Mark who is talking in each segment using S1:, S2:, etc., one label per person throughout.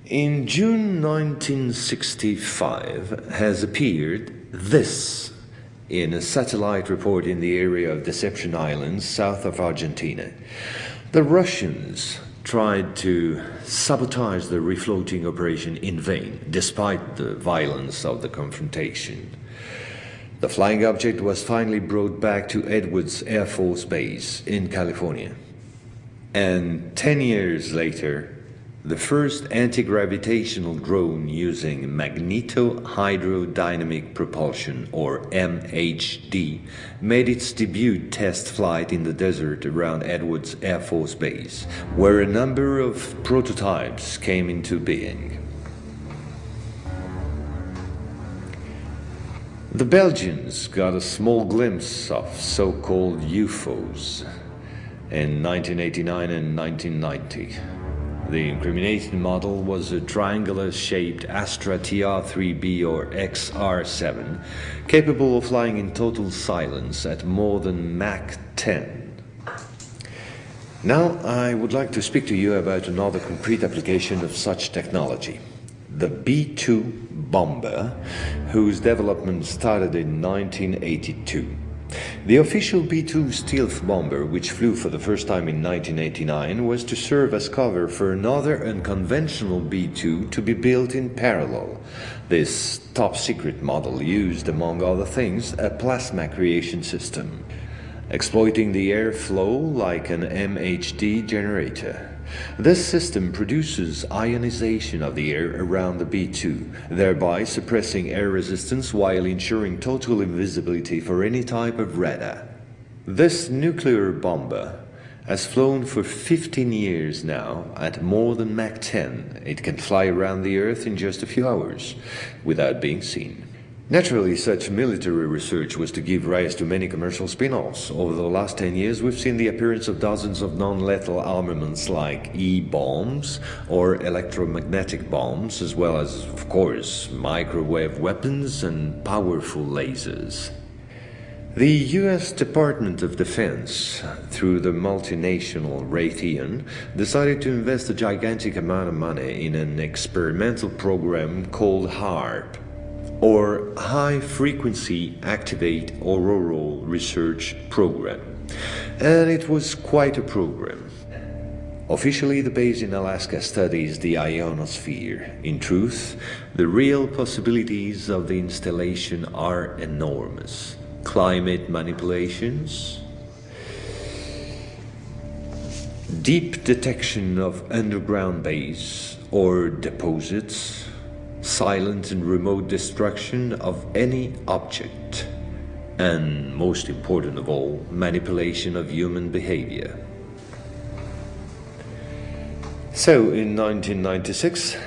S1: In June 1965 has appeared this in a satellite report in the area of Deception Islands, south of Argentina. The Russians tried to sabotage the refloating operation in vain, despite the violence of the confrontation. The flying object was finally brought back to Edwards Air Force Base in California. And 10 years later, the first anti-gravitational drone using magneto-hydrodynamic propulsion, or MHD, made its debut test flight in the desert around Edwards Air Force Base, where a number of prototypes came into being. The Belgians got a small glimpse of so-called UFOs in 1989 and 1990. The incriminating model was a triangular-shaped Astra TR-3B or XR-7, capable of flying in total silence at more than Mach 10. Now I would like to speak to you about another concrete application of such technology, the B-2 bomber, whose development started in 1982. The official B-2 stealth bomber, which flew for the first time in 1989, was to serve as cover for another unconventional B-2 to be built in parallel. This top-secret model used, among other things, a plasma creation system, exploiting the airflow like an MHD generator. This system produces ionization of the air around the B-2, thereby suppressing air resistance while ensuring total invisibility for any type of radar. This nuclear bomber has flown for 15 years now at more than Mach 10. It can fly around the Earth in just a few hours without being seen. Naturally, such military research was to give rise to many commercial spin-offs. Over the last 10 years, we've seen the appearance of dozens of non-lethal armaments like E-bombs or electromagnetic bombs, as well as, of course, microwave weapons and powerful lasers. The U.S. Department of Defense, through the multinational Raytheon, decided to invest a gigantic amount of money in an experimental program called HAARP, or High Frequency Activate Auroral Research Program. And it was quite a program. Officially, the base in Alaska studies the ionosphere. In truth, the real possibilities of the installation are enormous. Climate manipulations, deep detection of underground base or deposits, silent and remote destruction of any object, and most important of all, manipulation of human behavior. So in 1996,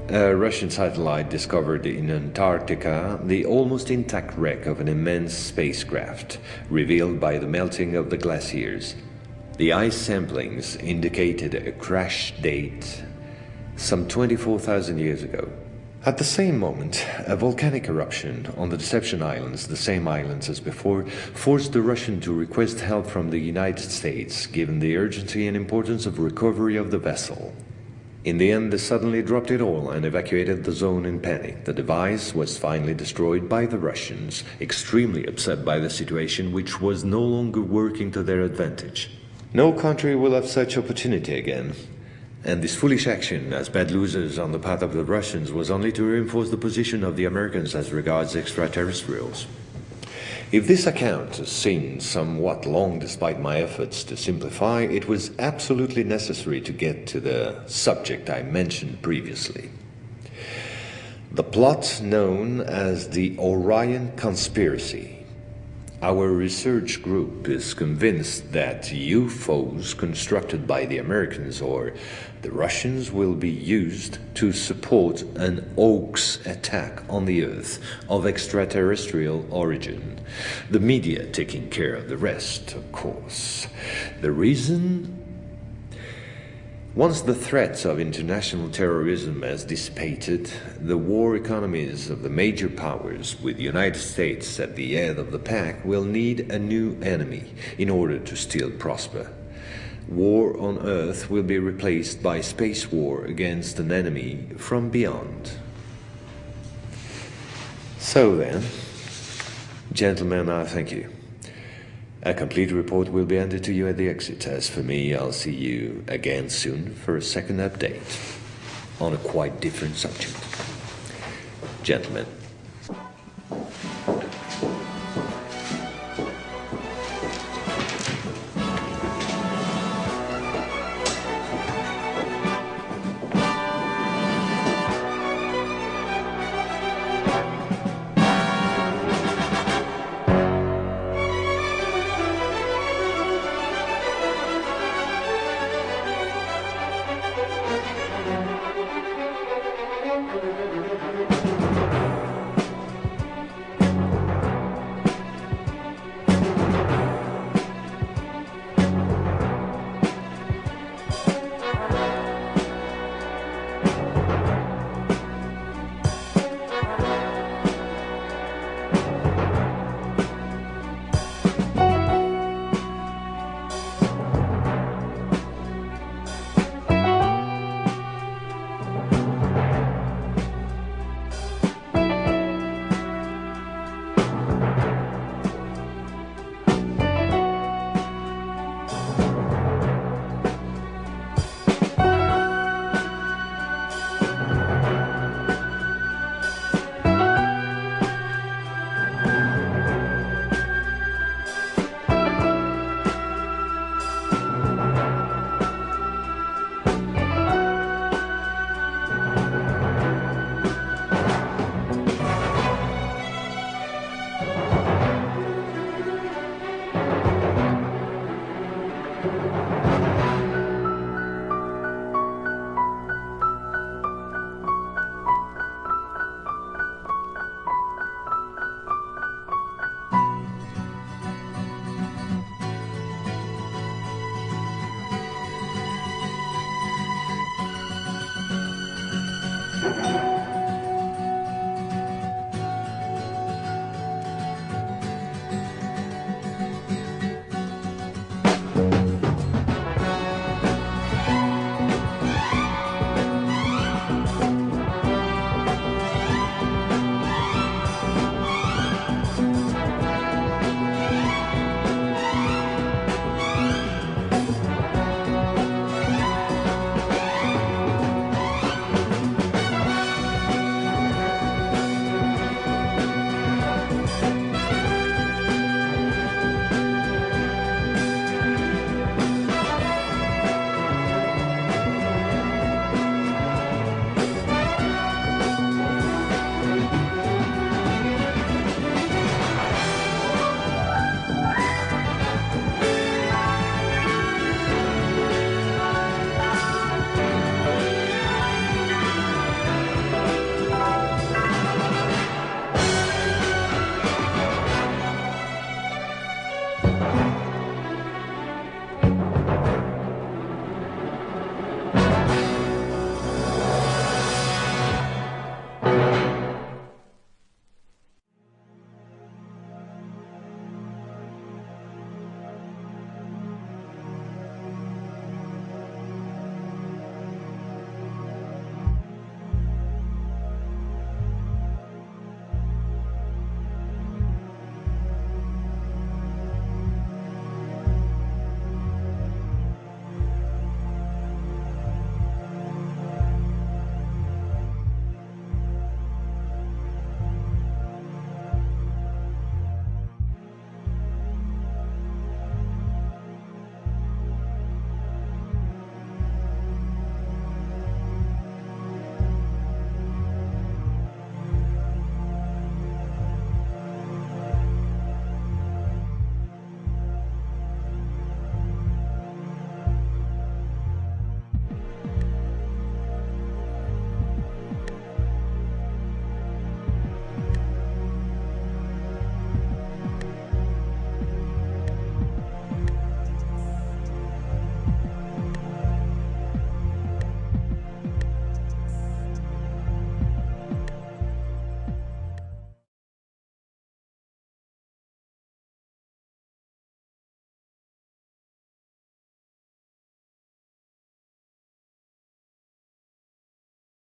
S1: a Russian satellite discovered in Antarctica the almost intact wreck of an immense spacecraft, revealed by the melting of the glaciers. The ice samplings indicated a crash date some 24,000 years ago. At the same moment, a volcanic eruption on the Deception Islands, the same islands as before, forced the Russian to request help from the United States, given the urgency and importance of recovery of the vessel. In the end, they suddenly dropped it all and evacuated the zone in panic. The device was finally destroyed by the Russians, extremely upset by the situation, which was no longer working to their advantage. No country will have such opportunity again. And this foolish action, as bad losers on the part of the Russians, was only to reinforce the position of the Americans as regards extraterrestrials. If this account seemed somewhat long despite my efforts to simplify, it was absolutely necessary to get to the subject I mentioned previously. The plot known as the Orion Conspiracy. Our research group is convinced that UFOs constructed by the Americans or the Russians will be used to support an hoax attack on the Earth of extraterrestrial origin. The media taking care of the rest, of course. The reason? Once the threats of international terrorism has dissipated, the war economies of the major powers, with the United States at the head of the pack, will need a new enemy in order to still prosper. war on Earth will be replaced by space war against an enemy from beyond. So then, gentlemen, I thank you. A complete report will be handed to you at the exit. As for me, I'll see you again soon for a second update on a quite different subject. Gentlemen.